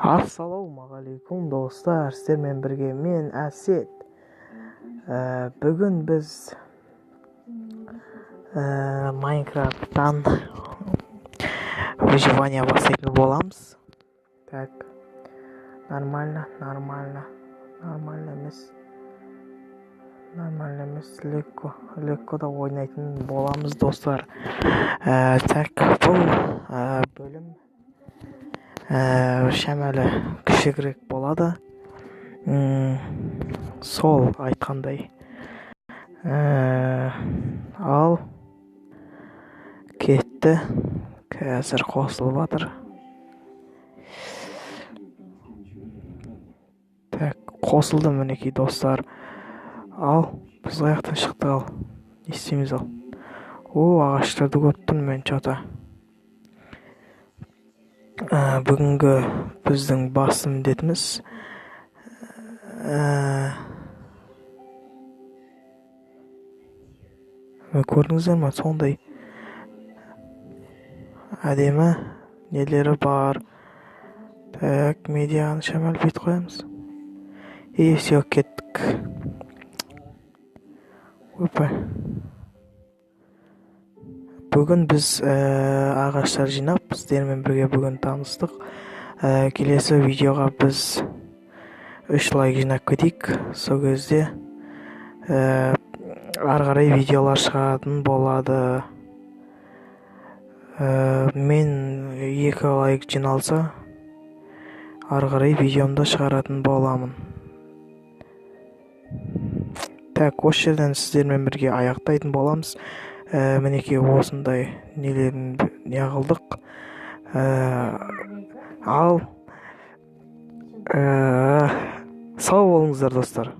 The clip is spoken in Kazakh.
Ассалаумағалейкум достар, сіздермен бірге мен Әсет. Бүгін біз Майнкрафттан выживание бастайтын боламыз. Так, нормально емес, легко да ойнайтын боламыз достар. Так, бұл бөлім шамалы кішігірек болады. Сол айтқандай. Ал кетті. Қазір қосылып жатыр. Так, қосылды мінекей достар. Ал біз аяқтан шықты. Ал не істейміз? Ал ағаштарды көптім мен чата. Бүгінгі біздің басты міндетіміз көрдіңіздер ме? Сондай әдемі нелері бар. Так, медианы шамал бет қоямыз. И все, кеттік. Опа. Бүгін біз ағаштар жинап, сіздермен бірге бүгін таныстық. Келесі видеоға біз 3 лайк жинап кетейік. Сол кезде ары қарай видеолар шығатын болады. Мен 2 лайк жиналса, ары қарай видеомда шығаратын боламын. Так, осы жерден сіздермен бірге аяқтайтын боламыз. Мінекей осындай нелерін неғылдық. Ал сау болыңыздар достар.